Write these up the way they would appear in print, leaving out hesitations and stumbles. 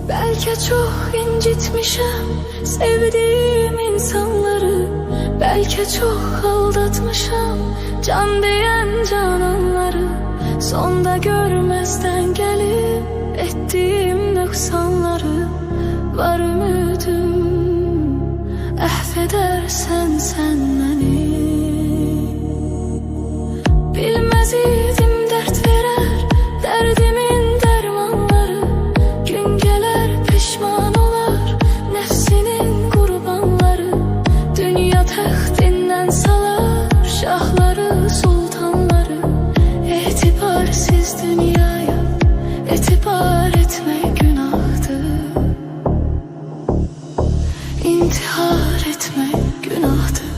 Belki çok incitmişim sevdiğim insanları, belki çok aldatmışım can diyen cananları. Sonda görmezden gelip ettiğim noksanları, var ümidim affedersen sen beni. Bilmez idim dert verer derdimin dermanları, gün gelir pişman olar nefsinin kurbanları. Dünya taxtinden salar şahları sultanları, etibarsiz dünyaya etibar etmek günahtır. İntihar etmek günahtır.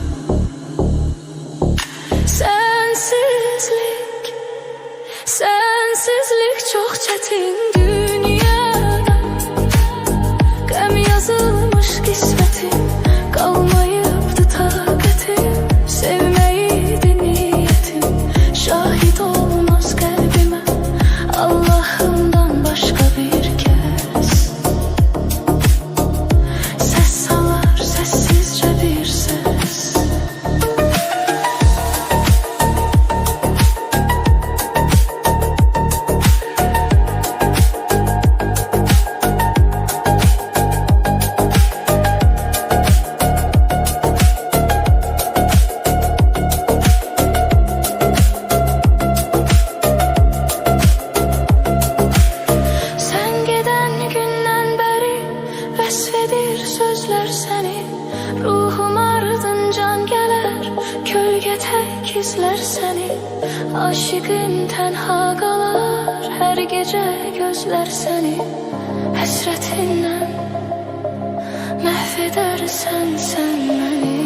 Sensizlik çok çetin dünyada, gəm yazılmış qismətim, qalmayıbdı taqətim. Sevməyiydi niyyətim, şahid olmaz qəlbimə Allahımdan başqa bir kəs. Səs salar səssizcə bir səs. Vəsfedir sözlər səni, ruhum ardıncan gələr, kölgə tək izlər səni. Aşıqın tənha qalar, hər gecə gözlər səni. Həsrətindən məhv edərsən sən məni.